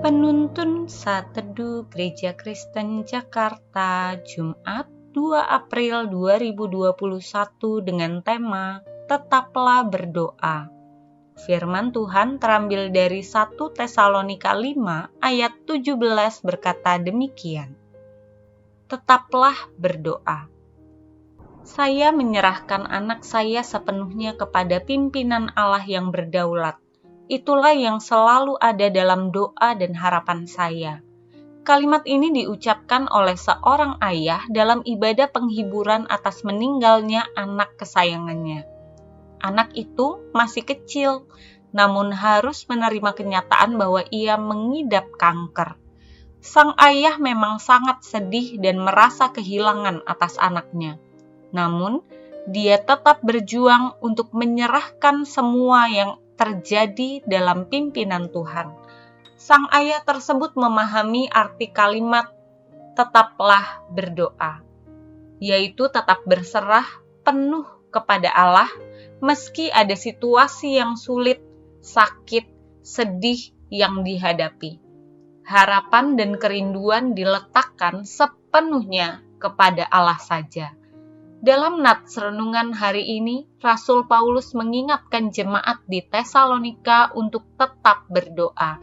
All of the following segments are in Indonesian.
Penuntun Saat Teduh Gereja Kristen Jakarta, Jumat 2 April 2021 dengan tema Tetaplah Berdoa. Firman Tuhan terambil dari 1 Tesalonika 5 ayat 17 berkata demikian. Tetaplah berdoa. Saya menyerahkan anak saya sepenuhnya kepada pimpinan Allah yang berdaulat. Itulah yang selalu ada dalam doa dan harapan saya. Kalimat ini diucapkan oleh seorang ayah dalam ibadah penghiburan atas meninggalnya anak kesayangannya. Anak itu masih kecil, namun harus menerima kenyataan bahwa ia mengidap kanker. Sang ayah memang sangat sedih dan merasa kehilangan atas anaknya. Namun, dia tetap berjuang untuk menyerahkan semua yang terjadi dalam pimpinan Tuhan. Sang ayah tersebut memahami arti kalimat tetaplah berdoa, yaitu tetap berserah penuh kepada Allah meski ada situasi yang sulit, sakit, sedih yang dihadapi. Harapan dan kerinduan diletakkan sepenuhnya kepada Allah saja. Dalam nats renungan hari ini, Rasul Paulus mengingatkan jemaat di Tesalonika untuk tetap berdoa.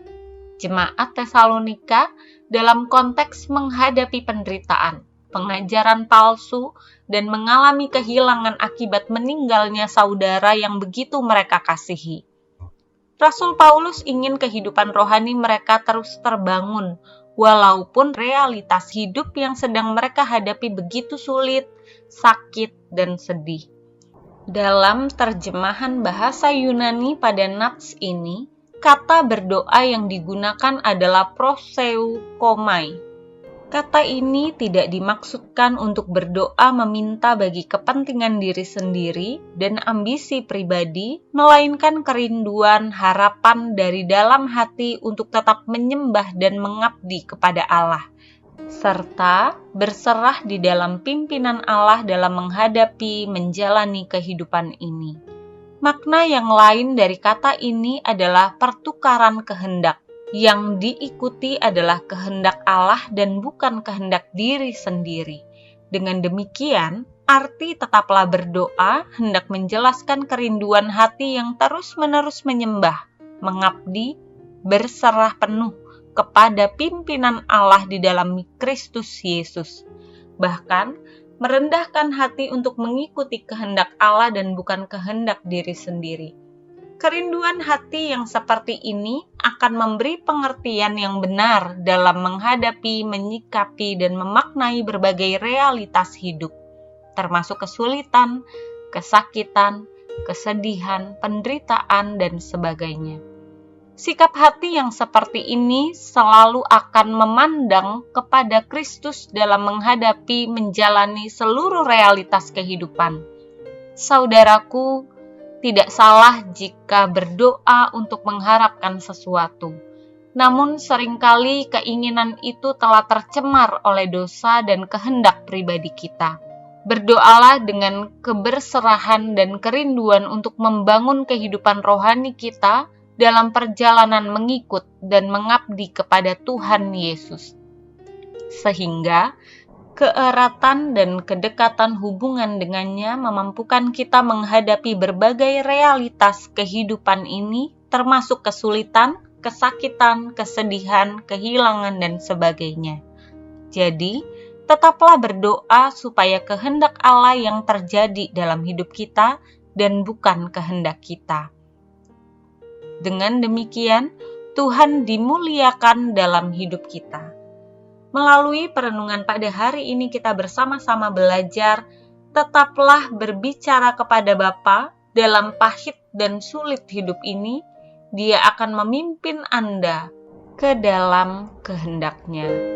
Jemaat Tesalonika dalam konteks menghadapi penderitaan, pengajaran palsu, dan mengalami kehilangan akibat meninggalnya saudara yang begitu mereka kasihi. Rasul Paulus ingin kehidupan rohani mereka terus terbangun, walaupun realitas hidup yang sedang mereka hadapi begitu sulit, sakit, dan sedih. Dalam terjemahan bahasa Yunani pada nats ini, kata berdoa yang digunakan adalah proseukomai. Kata ini tidak dimaksudkan untuk berdoa meminta bagi kepentingan diri sendiri dan ambisi pribadi, melainkan kerinduan, harapan dari dalam hati untuk tetap menyembah dan mengabdi kepada Allah, serta berserah di dalam pimpinan Allah dalam menghadapi, menjalani kehidupan ini. Makna yang lain dari kata ini adalah pertukaran kehendak. Yang diikuti adalah kehendak Allah dan bukan kehendak diri sendiri. Dengan demikian, arti tetaplah berdoa hendak menjelaskan kerinduan hati yang terus-menerus menyembah, mengabdi, berserah penuh kepada pimpinan Allah di dalam Kristus Yesus. Bahkan, merendahkan hati untuk mengikuti kehendak Allah dan bukan kehendak diri sendiri. Kerinduan hati yang seperti ini akan memberi pengertian yang benar dalam menghadapi, menyikapi, dan memaknai berbagai realitas hidup, termasuk kesulitan, kesakitan, kesedihan, penderitaan, dan sebagainya. Sikap hati yang seperti ini selalu akan memandang kepada Kristus dalam menghadapi, menjalani seluruh realitas kehidupan. Saudaraku, tidak salah jika berdoa untuk mengharapkan sesuatu. Namun seringkali keinginan itu telah tercemar oleh dosa dan kehendak pribadi kita. Berdoalah dengan keberserahan dan kerinduan untuk membangun kehidupan rohani kita dalam perjalanan mengikut dan mengabdi kepada Tuhan Yesus. Sehingga keeratan dan kedekatan hubungan dengannya memampukan kita menghadapi berbagai realitas kehidupan ini, termasuk kesulitan, kesakitan, kesedihan, kehilangan, dan sebagainya. Jadi, tetaplah berdoa supaya kehendak Allah yang terjadi dalam hidup kita dan bukan kehendak kita. Dengan demikian, Tuhan dimuliakan dalam hidup kita. Melalui perenungan pada hari ini kita bersama-sama belajar, tetaplah berbicara kepada Bapa dalam pahit dan sulit hidup ini, Dia akan memimpin Anda ke dalam kehendak-Nya.